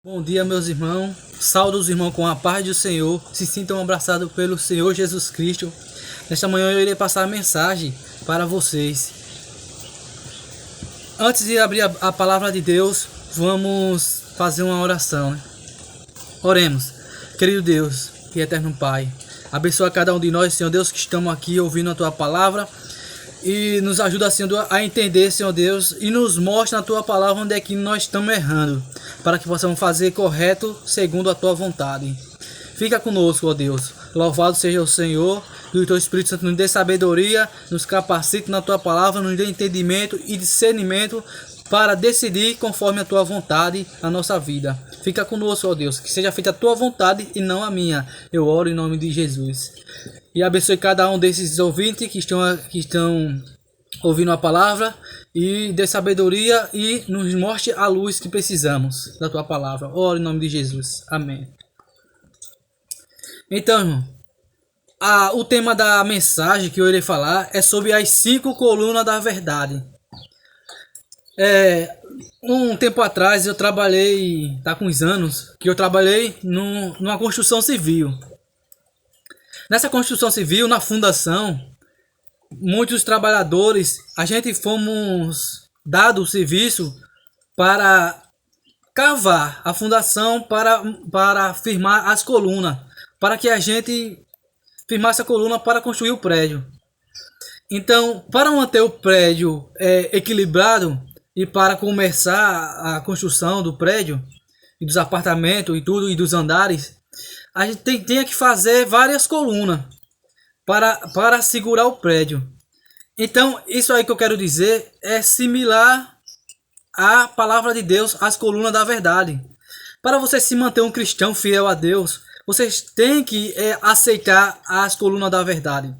Bom dia, meus irmãos. Saúdo os irmãos com a paz do Senhor. Se sintam abraçados pelo Senhor Jesus Cristo. Nesta manhã eu irei passar a mensagem para vocês. Antes de abrir a palavra de Deus, vamos fazer uma oração. Oremos. Querido Deus e eterno Pai, abençoa cada um de nós, Senhor Deus, que estamos aqui ouvindo a Tua palavra. E nos ajuda, Senhor, a entender, Senhor Deus, e nos mostra na Tua palavra onde é que nós estamos errando, para que possamos fazer correto segundo a Tua vontade. Fica conosco, ó Deus. Louvado seja o Senhor, que o Teu Espírito Santo nos dê sabedoria, nos capacite na Tua palavra, nos dê entendimento e discernimento para decidir conforme a Tua vontade a nossa vida. Fica conosco, ó Deus, que seja feita a Tua vontade e não a minha. Eu oro em nome de Jesus. E abençoe cada um desses ouvintes que estão ouvindo a palavra e dê sabedoria e nos mostre a luz que precisamos da Tua palavra. Oro em nome de Jesus. Amém. Então, irmão, o tema da mensagem que eu irei falar é sobre as 5 colunas da verdade. Um tempo atrás eu trabalhei, tá com uns anos, que eu trabalhei numa construção civil. Nessa construção civil, na fundação, muitos trabalhadores, a gente fomos dado o serviço para cavar a fundação para firmar as colunas, para que a gente firmasse a coluna para construir o prédio. Então, para manter o prédio equilibrado e para começar a construção do prédio e dos apartamentos e tudo e dos andares, a gente tinha que fazer várias colunas para segurar o prédio. Então, isso aí que eu quero dizer é similar à palavra de Deus, às colunas da verdade. Para você se manter um cristão fiel a Deus, vocês têm que aceitar as colunas da verdade.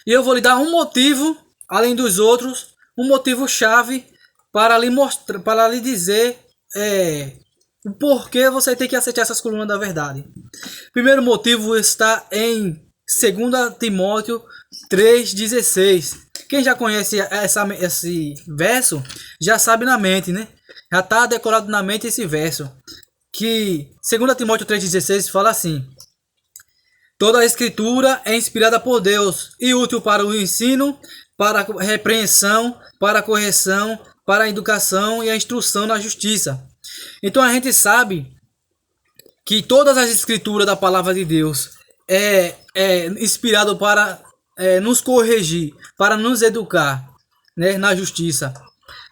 E eu vou lhe dar um motivo, além dos outros, um motivo chave para lhe mostrar, para lhe dizer o porquê você tem que aceitar essas colunas da verdade. Primeiro motivo está em 2 Timóteo 3,16. Quem já conhece esse verso já sabe na mente, né? Já está decorado na mente esse verso. Que 2 Timóteo 3,16 fala assim: toda a escritura é inspirada por Deus e útil para o ensino, para a repreensão, para a correção, para a educação e a instrução na justiça. Então a gente sabe que todas as escrituras da palavra de Deus é inspirado para nos corrigir, para nos educar, né, na justiça.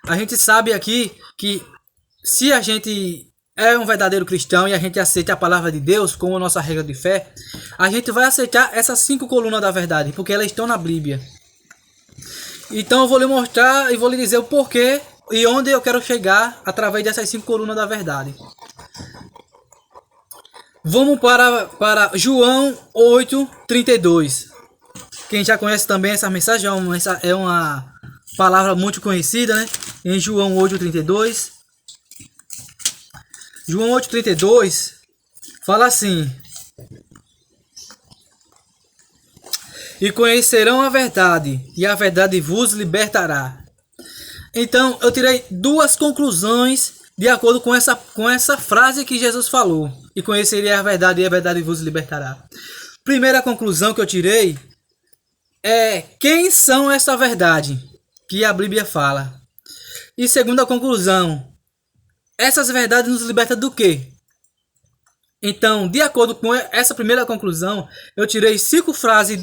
A gente sabe aqui que se a gente é um verdadeiro cristão e a gente aceita a palavra de Deus como nossa regra de fé, a gente vai aceitar essas 5 colunas da verdade, porque elas estão na Bíblia. Então eu vou lhe mostrar e vou lhe dizer o porquê e onde eu quero chegar através dessas 5 colunas da verdade. Vamos para João 8:32. Quem já conhece também essa mensagem, é uma palavra muito conhecida, né? Em João 8:32. João 8:32 fala assim: e conhecerão a verdade, e a verdade vos libertará. Então, eu tirei 2 conclusões de acordo com essa frase que Jesus falou. E conheceria a verdade, e a verdade vos libertará. Primeira conclusão que eu tirei é quem são essa verdade que a Bíblia fala. E segunda conclusão, essas verdades nos libertam do quê? Então, de acordo com essa primeira conclusão, eu tirei 5 frases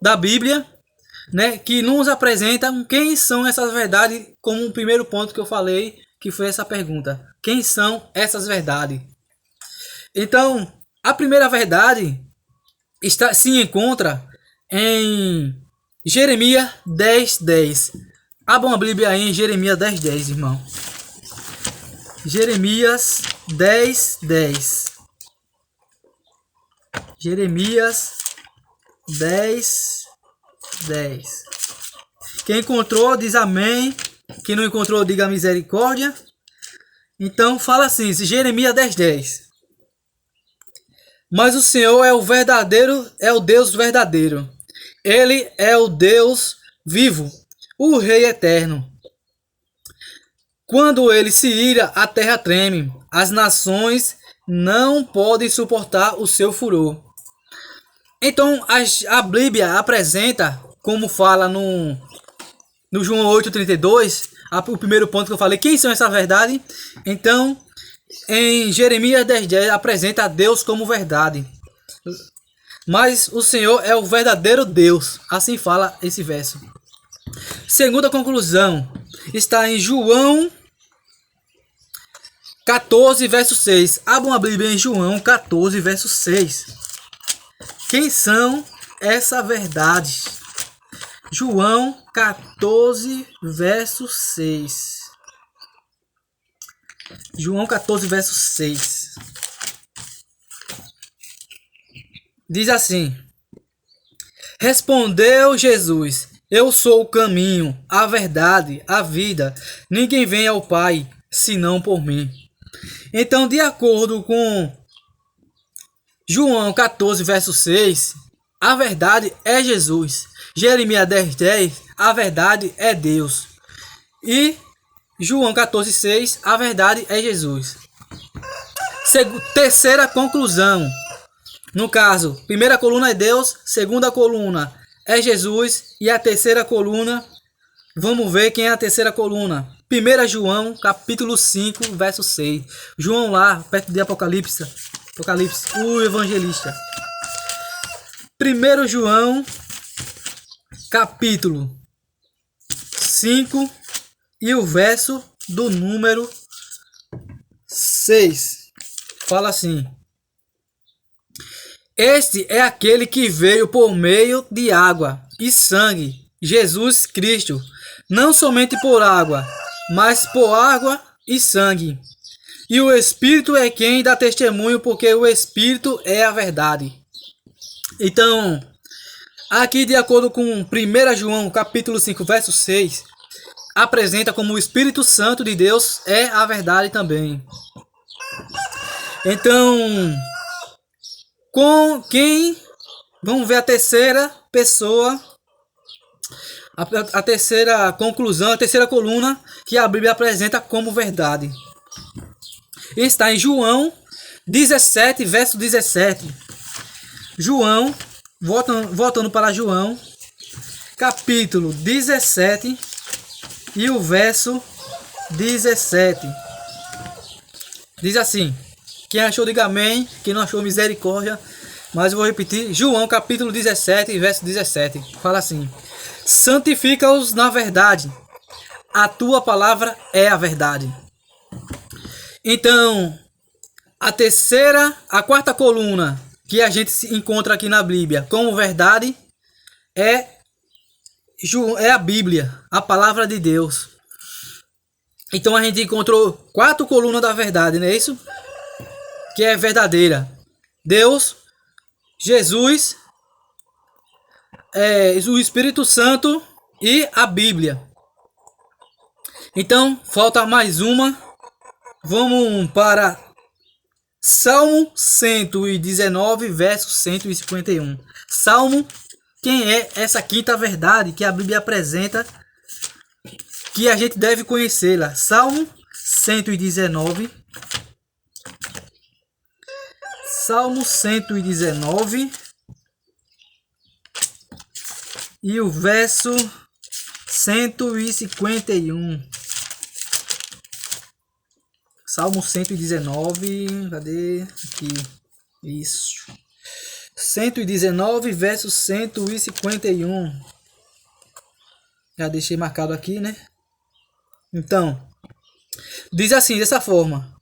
da Bíblia, né, que nos apresentam quem são essas verdades, como o primeiro ponto que eu falei, que foi essa pergunta: quem são essas verdades? Então, a primeira verdade se encontra em Jeremias 10:10. Abram a Bíblia aí em Jeremias 10:10, irmão. Jeremias 10:10. Jeremias 10:10. Quem encontrou, diz amém. Quem não encontrou, diga misericórdia. Então, fala assim, Jeremias 10:10. Mas o Senhor é o verdadeiro, é o Deus verdadeiro. Ele é o Deus vivo, o Rei eterno. Quando ele se ira, a terra treme. As nações não podem suportar o seu furor. Então, a Bíblia apresenta, como fala no João 8,32, o primeiro ponto que eu falei, quem são essa verdade? Então, em Jeremias 10,10 apresenta a Deus como verdade. Mas o Senhor é o verdadeiro Deus. Assim fala esse verso. Segunda conclusão está em João 14, verso 6. Abram a Bíblia em João 14, verso 6. Quem são essa verdade? João 14, verso 6. João 14, verso 6. Diz assim: Respondeu Jesus: Eu sou o caminho, a verdade, a vida. Ninguém vem ao Pai senão por mim. Então, de acordo com João 14, verso 6, a verdade é Jesus. Jeremias 10:10, a verdade é Deus. E João 14, 6, a verdade é Jesus. Terceira conclusão. No caso, primeira coluna é Deus, segunda coluna é Jesus e a terceira coluna, vamos ver quem é a terceira coluna. 1 João, capítulo 5, verso 6. João lá, perto de Apocalipse, o evangelista. 1 João, capítulo 5 e o verso do número 6. Fala assim: Este é aquele que veio por meio de água e sangue, Jesus Cristo, não somente por água, mas por água e sangue. E o Espírito é quem dá testemunho, porque o Espírito é a verdade. Então, aqui de acordo com 1 João capítulo 5, verso 6, apresenta como o Espírito Santo de Deus é a verdade também. Então, com quem? Vamos ver a terceira pessoa, a terceira conclusão, a terceira coluna que a Bíblia apresenta como verdade. Está em João 17, verso 17. João, voltando para João, capítulo 17 e o verso 17. Diz assim: Quem achou, diga amém. Quem não achou, misericórdia. Mas eu vou repetir. João capítulo 17, verso 17. Fala assim: Santifica-os na verdade. A tua palavra é a verdade. Então, a quarta coluna que a gente se encontra aqui na Bíblia como verdade é a Bíblia, a palavra de Deus. Então a gente encontrou 4 colunas da verdade, não é isso? Que é verdadeira: Deus, Jesus, o Espírito Santo e a Bíblia. Então falta mais uma. Vamos para Salmo 119, verso 151. Salmo, quem é essa quinta verdade que a Bíblia apresenta, que a gente deve conhecê-la? Salmo 119. Salmo 119 e o verso 151. Salmo 119, cadê? Aqui, isso. 119, verso 151. Já deixei marcado aqui, né? Então, diz assim, dessa forma.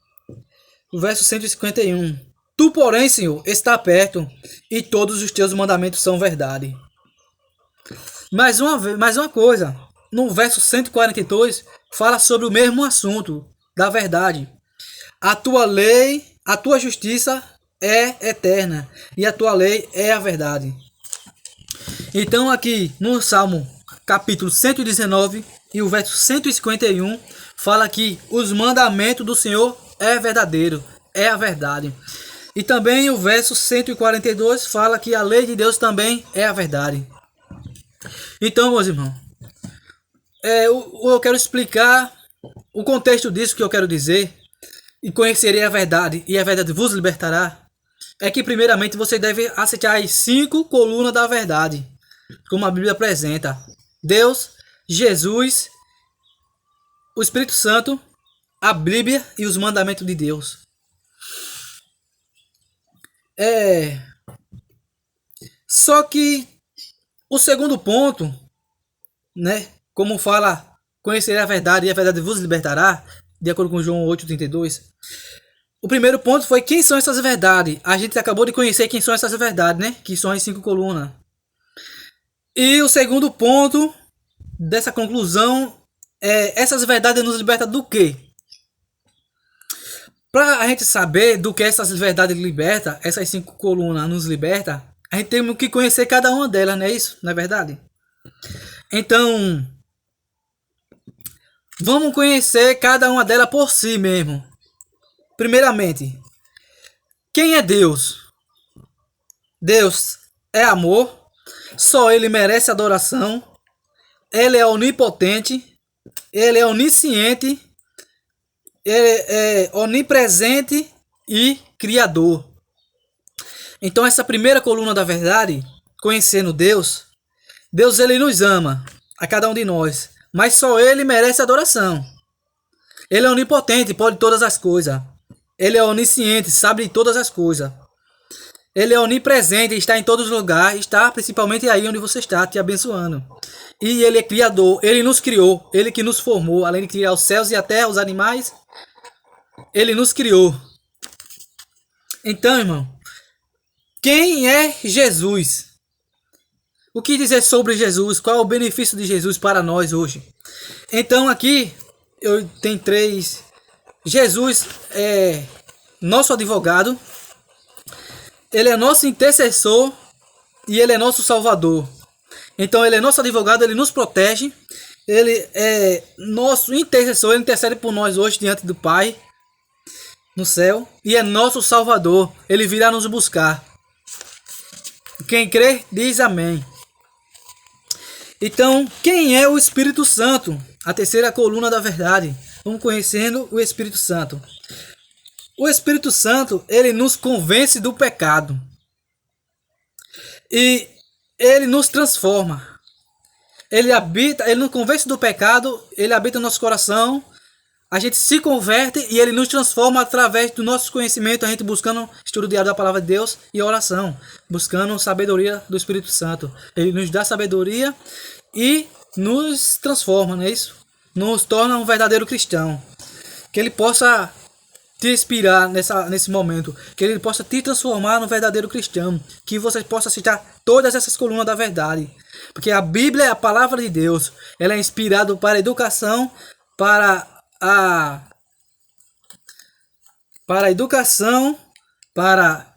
O verso 151. Tu, porém, Senhor, está perto, e todos os teus mandamentos são verdade. Mais uma coisa. No verso 142, fala sobre o mesmo assunto da verdade. A tua lei, a tua justiça é eterna, e a tua lei é a verdade. Então aqui no Salmo capítulo 119 e o verso 151 fala que os mandamentos do Senhor é verdadeiro, é a verdade. E também o verso 142 fala que a lei de Deus também é a verdade. Então, meus irmãos, eu quero explicar o contexto disso que eu quero dizer, e conhecerei a verdade, e a verdade vos libertará, é que primeiramente você deve aceitar as 5 colunas da verdade, como a Bíblia apresenta: Deus, Jesus, o Espírito Santo, a Bíblia e os mandamentos de Deus. Só que o segundo ponto, né, como fala, conhecerei a verdade e a verdade vos libertará, de acordo com João 8,32. O primeiro ponto foi quem são essas verdades. A gente acabou de conhecer quem são essas verdades, né? Que são as 5 colunas. E o segundo ponto dessa conclusão é: essas verdades nos libertam do quê? Para a gente saber do que essas verdades libertam, essas 5 colunas nos libertam, a gente tem que conhecer cada uma delas, não é isso? Não é verdade? Então, vamos conhecer cada uma delas por si mesmo. Primeiramente, quem é Deus? Deus é amor, só Ele merece adoração, Ele é onipotente, Ele é onisciente, Ele é onipresente e criador. Então essa primeira coluna da verdade, conhecendo Deus, Deus ele nos ama, a cada um de nós, mas só Ele merece adoração. Ele é onipotente, pode todas as coisas. Ele é onisciente, sabe de todas as coisas. Ele é onipresente, está em todos os lugares, está principalmente aí onde você está, te abençoando. E Ele é criador, Ele nos criou, Ele que nos formou, além de criar os céus e a terra, os animais, Ele nos criou. Então, irmão, quem é Jesus? O que dizer sobre Jesus? Qual é o benefício de Jesus para nós hoje? Então aqui eu tenho 3. Jesus é nosso advogado, Ele é nosso intercessor e Ele é nosso salvador. Então Ele é nosso advogado, Ele nos protege, Ele é nosso intercessor, Ele intercede por nós hoje diante do Pai no céu, e é nosso salvador, Ele virá nos buscar. Quem crê diz amém. Então, quem é o Espírito Santo? A terceira coluna da verdade. Vamos conhecendo o Espírito Santo. O Espírito Santo, ele nos convence do pecado. E ele nos transforma. Ele nos convence do pecado, ele habita no nosso coração. A gente se converte e ele nos transforma através do nosso conhecimento, a gente buscando estudo diário da palavra de Deus e oração, buscando sabedoria do Espírito Santo. Ele nos dá sabedoria e nos transforma, não é isso? Nos torna um verdadeiro cristão. Que ele possa te inspirar nesse momento, que ele possa te transformar num verdadeiro cristão, que você possa citar todas essas colunas da verdade, porque a Bíblia é a palavra de Deus, ela é inspirada para a educação, para a educação, para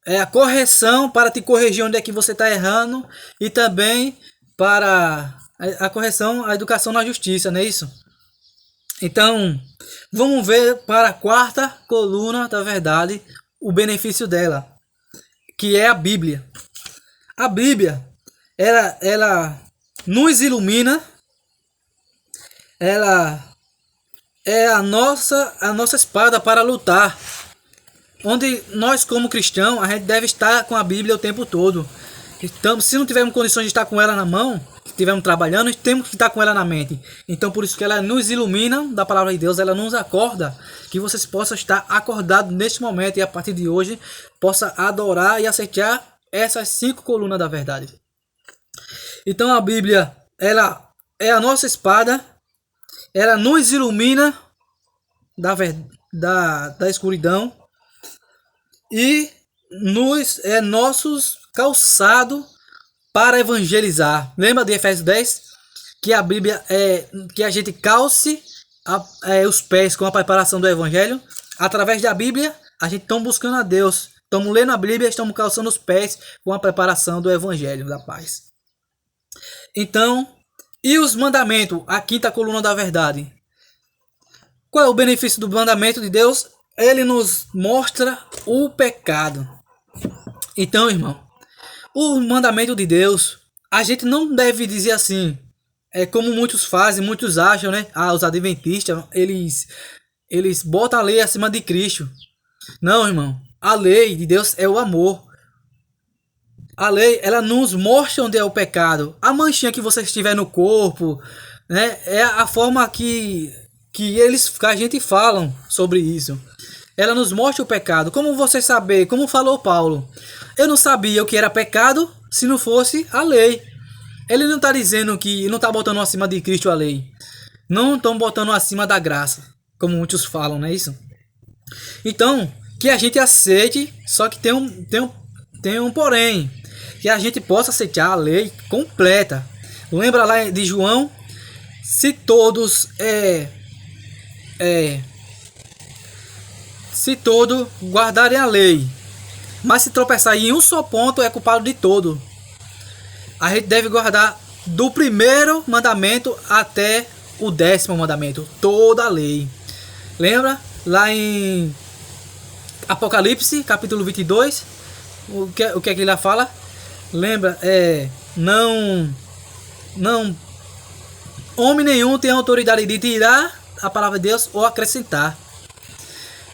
a correção, para te corrigir onde é que você está errando, e também para a correção, a educação na justiça, não é isso? Então, vamos ver para a quarta coluna da verdade, o benefício dela, que é a Bíblia. A Bíblia, ela nos ilumina, ela é a nossa espada para lutar. Onde nós, como cristãos, a gente deve estar com a Bíblia o tempo todo. Então, se não tivermos condições de estar com ela na mão, se estivermos trabalhando, temos que estar com ela na mente. Então, por isso que ela nos ilumina da palavra de Deus, ela nos acorda, que vocês possam estar acordados neste momento e a partir de hoje possa adorar e aceitar essas 5 colunas da verdade. Então, a Bíblia, ela é a nossa espada, ela nos ilumina da escuridão e é nossos calçado para evangelizar. Lembra de Efésios 10? Que a Bíblia é que a gente calce os pés com a preparação do Evangelho. Através da Bíblia, a gente está buscando a Deus. Estamos lendo a Bíblia, estamos calçando os pés com a preparação do Evangelho da paz. Então, e os mandamentos? A quinta coluna da verdade. Qual é o benefício do mandamento de Deus? Ele nos mostra o pecado. Então, irmão, o mandamento de Deus, a gente não deve dizer assim, é como muitos fazem, muitos acham, né? Ah, os adventistas, eles botam a lei acima de Cristo. Não, irmão. A lei de Deus é o amor. A lei, ela nos mostra onde é o pecado. A manchinha que você tiver no corpo, né? É a forma que a gente falam sobre isso. Ela nos mostra o pecado. Como você saber? Como falou Paulo. Eu não sabia o que era pecado se não fosse a lei. Ele não está dizendo que não está botando acima de Cristo a lei. Não estão botando acima da graça, como muitos falam, não é isso? Então, que a gente aceite, só que tem um porém, que a gente possa aceitar a lei completa. Lembra lá de João? Se todos se todos guardarem a lei, mas se tropeçar em um só ponto, é culpado de todo. A gente deve guardar do primeiro mandamento até o 10º mandamento, toda a lei. Lembra? Lá em Apocalipse, capítulo 22, o que é que ele lá fala? Lembra? Não, homem nenhum tem autoridade de tirar a palavra de Deus ou acrescentar.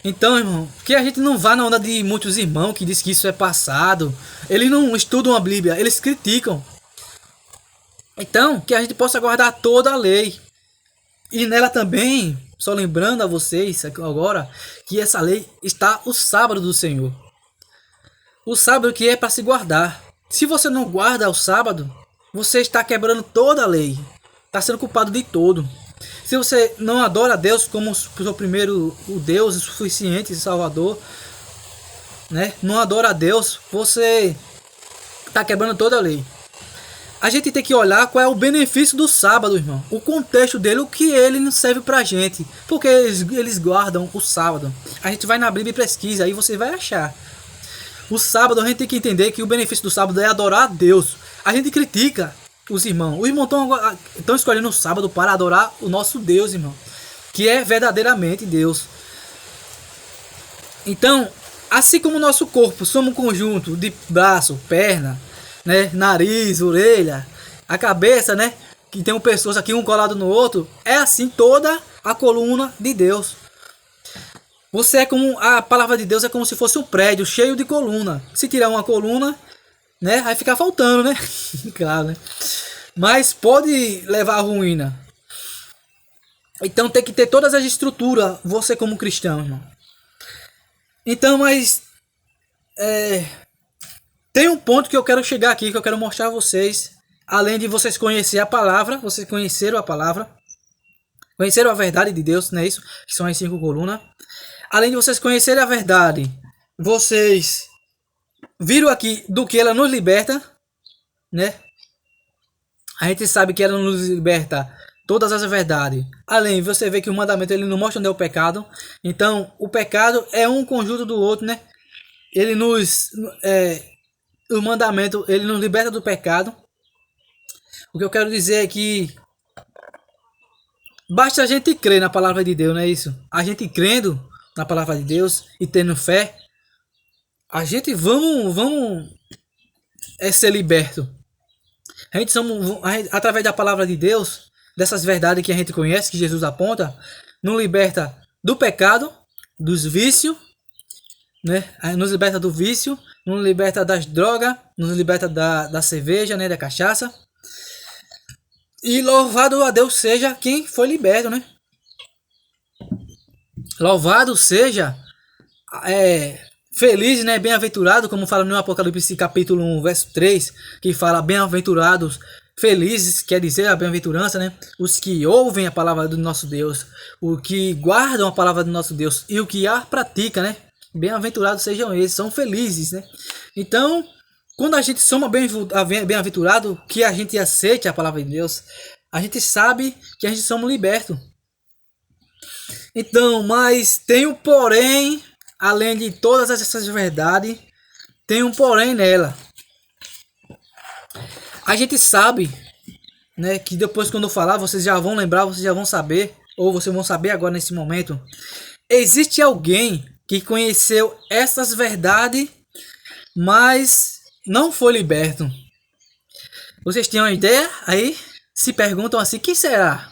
Então, irmão, que a gente não vá na onda de muitos irmãos que diz que isso é passado. Eles não estudam a Bíblia, eles criticam. Então, que a gente possa guardar toda a lei. E nela também, só lembrando a vocês agora, que essa lei está o sábado do Senhor. O sábado que é para se guardar. Se você não guarda o sábado, você está quebrando toda a lei. Está sendo culpado de todo. Se você não adora a Deus como o seu primeiro o Deus suficiente e Salvador, né? Não adora a Deus, você está quebrando toda a lei. A gente tem que olhar qual é o benefício do sábado, irmão. O contexto dele, o que ele serve pra gente. Porque eles guardam o sábado. A gente vai na Bíblia e pesquisa, aí você vai achar. O sábado, a gente tem que entender que o benefício do sábado é adorar a Deus. A gente critica os irmãos. Os irmãos estão escolhendo o sábado para adorar o nosso Deus, irmão. Que é verdadeiramente Deus. Então, assim como o nosso corpo, somos um conjunto de braço, perna, né, nariz, orelha, a cabeça, né, que tem pessoas aqui um colado no outro, é assim toda a coluna de Deus. Você é como a palavra de Deus é como se fosse um prédio cheio de coluna. Se tirar uma coluna, né, vai ficar faltando, né? Claro, né? Mas pode levar à ruína. Então tem que ter todas as estruturas, você como cristão, irmão. Então, mas tem um ponto que eu quero chegar aqui, que eu quero mostrar a vocês. Além de vocês conhecer a palavra, vocês conheceram a palavra, conheceram a verdade de Deus, não é isso? Que são as 5 colunas. Além de vocês conhecerem a verdade, vocês viram aqui do que ela nos liberta, né? A gente sabe que ela nos liberta todas as verdades. Além, você vê que o mandamento ele não mostra onde é o pecado. Então, o pecado é um conjunto do outro, né? Ele o mandamento, ele nos liberta do pecado. O que eu quero dizer é que basta a gente crer na palavra de Deus, não é isso? A gente crendo na palavra de Deus e tendo fé, a gente vamos ser liberto. Através da palavra de Deus, dessas verdades que a gente conhece, que Jesus aponta, nos liberta do pecado, dos vícios, né? Nos liberta do vício, nos liberta das drogas, nos liberta da cerveja, né? Da cachaça. E louvado a Deus seja quem foi liberto, né? Louvado seja, feliz, né? Bem-aventurado, como fala no Apocalipse capítulo 1, verso 3, que fala bem-aventurados, felizes, quer dizer a bem-aventurança, né? Os que ouvem a palavra do nosso Deus, os que guardam a palavra do nosso Deus e o que a pratica, né? Bem-aventurados sejam eles, são felizes, né? Então, quando a gente soma bem-aventurado, que a gente aceite a palavra de Deus, a gente sabe que a gente somos libertos. Então, mas tem um porém, além de todas essas verdades, tem um porém nela. A gente sabe, né, que depois quando eu falar, vocês já vão lembrar, vocês já vão saber, ou vocês vão saber agora nesse momento. Existe alguém que conheceu essas verdades, mas não foi liberto. Vocês têm uma ideia aí? se perguntam assim: quem será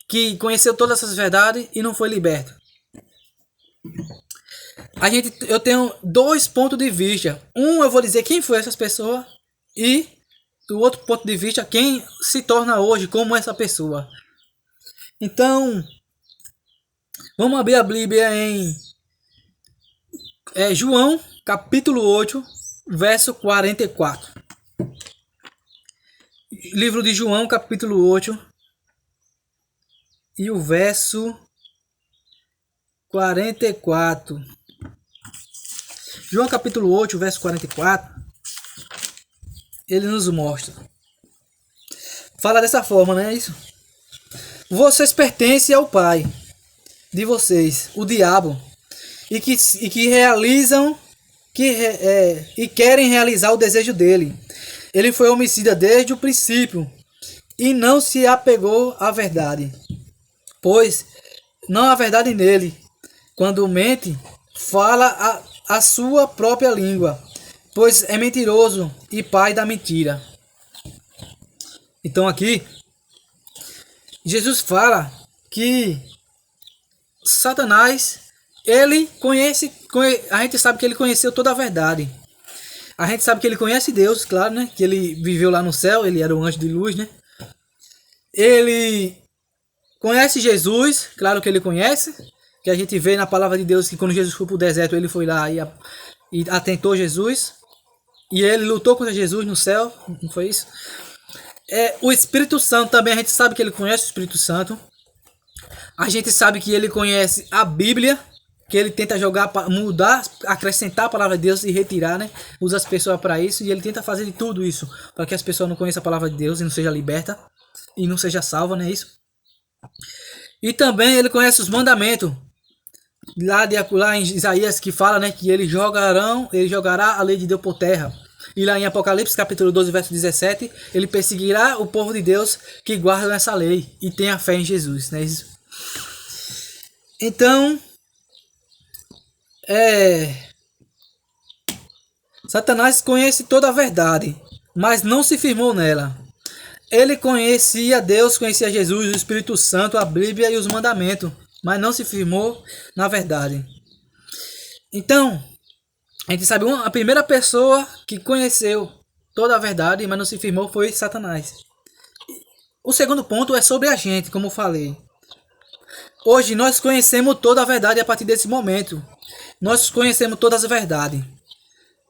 que conheceu todas essas verdades e não foi liberto? Eu tenho dois pontos de vista. Um, eu vou dizer quem foi essas pessoas, e o outro ponto de vista, quem se torna hoje como essa pessoa. Então, vamos abrir a Bíblia em João, capítulo 8, verso 44. Livro de João, capítulo 8, e o verso 44. João, capítulo 8, verso 44, ele nos mostra. Fala dessa forma, não é isso? Vocês pertencem ao pai de vocês, o diabo, e que realizam e querem realizar o desejo dele. Ele foi homicida desde o princípio e não se apegou à verdade, pois não há verdade nele. Quando mente, fala a sua própria língua, pois é mentiroso e pai da mentira. Então aqui, Jesus fala que Satanás, ele conhece, a gente sabe que ele conheceu toda a verdade. A gente sabe que ele conhece Deus, claro, né? Que ele viveu lá no céu, ele era um anjo de luz, né? Ele conhece Jesus, claro que ele conhece, que a gente vê na palavra de Deus que quando Jesus foi para o deserto, ele foi lá e atentou Jesus, e ele lutou contra Jesus no céu, não foi isso? O Espírito Santo também, a gente sabe que ele conhece o Espírito Santo. A gente sabe que ele conhece a Bíblia, que ele tenta jogar, mudar, acrescentar a palavra de Deus e retirar, né? Usa as pessoas para isso, e ele tenta fazer de tudo isso para que as pessoas não conheçam a palavra de Deus e não seja liberta e não seja salva, não é isso? E também ele conhece os mandamentos. Lá em Isaías que fala, né, que ele jogará a lei de Deus por terra. E lá em Apocalipse capítulo 12, verso 17, ele perseguirá o povo de Deus que guarda essa lei e tem a fé em Jesus, não é isso? Então, Satanás conhece toda a verdade, mas não se firmou nela. Ele conhecia Deus, conhecia Jesus, o Espírito Santo, a Bíblia e os mandamentos, mas não se firmou na verdade. Então, a gente sabe, a primeira pessoa que conheceu toda a verdade, mas não se firmou, foi Satanás. O segundo ponto é sobre a gente, como eu falei. Hoje nós conhecemos toda a verdade a partir desse momento. Nós conhecemos todas as verdades.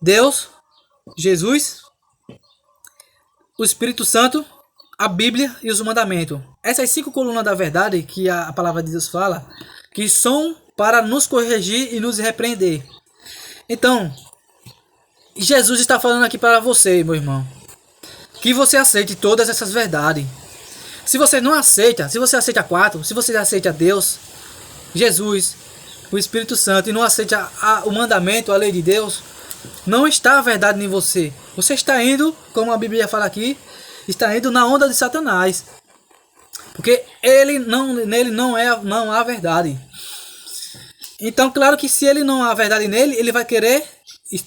Deus, Jesus, o Espírito Santo, a Bíblia e os mandamentos. Essas 5 colunas da verdade que a palavra de Deus fala, que são para nos corrigir e nos repreender. Então, Jesus está falando aqui para você, meu irmão, que você aceite todas essas verdades. Se você não aceita, se você aceita 4, se você aceita Deus, Jesus, o Espírito Santo, e não aceita o mandamento, a lei de Deus, não está a verdade em você. Você está indo, como a Bíblia fala aqui, está indo na onda de Satanás. Porque nele não há verdade. Então, claro que se ele não há verdade nele, ele vai querer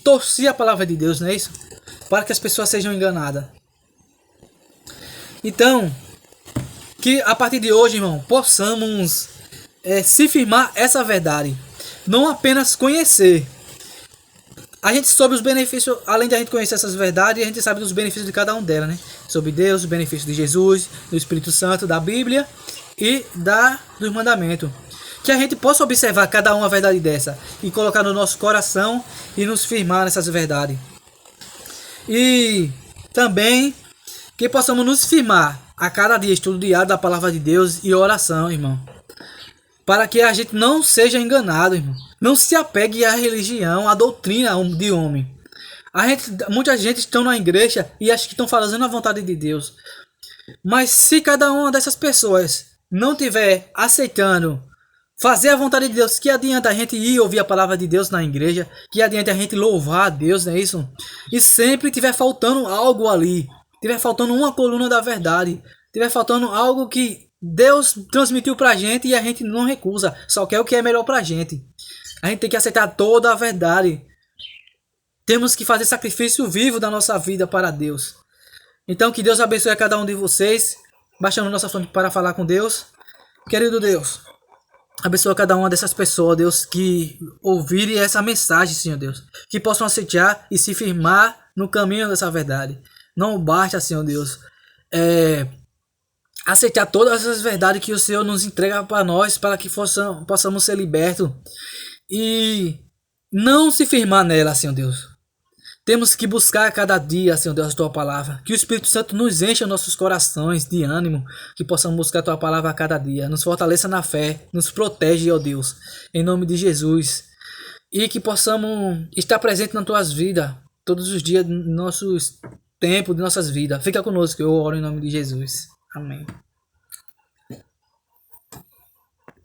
torcer a palavra de Deus, não é isso? Para que as pessoas sejam enganadas. Então, que a partir de hoje, irmão, possamos se firmar essa verdade. Não apenas conhecer. A gente soube os benefícios, além de a gente conhecer essas verdades, a gente sabe dos benefícios de cada um delas, né? Sobre Deus, os benefícios de Jesus, do Espírito Santo, da Bíblia e dos mandamentos. Que a gente possa observar cada uma verdade dessa e colocar no nosso coração e nos firmar nessas verdades. E também que possamos nos firmar a cada dia, estudo diário da palavra de Deus e oração, irmão. Para que a gente não seja enganado, irmão. Não se apegue à religião, à doutrina de homem. Muita gente está na igreja e acha que estão fazendo a vontade de Deus. Mas se cada uma dessas pessoas não estiver aceitando fazer a vontade de Deus, que adianta a gente ir ouvir a palavra de Deus na igreja, que adianta a gente louvar a Deus, não é isso? E sempre estiver faltando algo ali, estiver faltando uma coluna da verdade, estiver faltando algo que Deus transmitiu pra gente e a gente não recusa, só quer o que é melhor pra gente. A gente tem que aceitar toda a verdade. Temos que fazer sacrifício vivo da nossa vida para Deus. Então que Deus abençoe a cada um de vocês. baixando nossa fonte para falar com Deus. Querido Deus, abençoa cada uma dessas pessoas, Deus, que ouvirem essa mensagem, Senhor Deus. Que possam aceitar e se firmar no caminho dessa verdade. Não basta, Senhor Deus, aceitar todas as verdades que o Senhor nos entrega para nós, para que possamos ser libertos. E não se firmar nela, Senhor Deus. Temos que buscar cada dia, Senhor Deus, a Tua Palavra. Que o Espírito Santo nos encha nossos corações de ânimo. Que possamos buscar a Tua Palavra a cada dia. Nos fortaleça na fé. Nos protege, ó Deus. Em nome de Jesus. E que possamos estar presentes nas Tuas vidas. Todos os dias, no nosso tempo, de nossas vidas. Fica conosco, eu oro em nome de Jesus. Amém.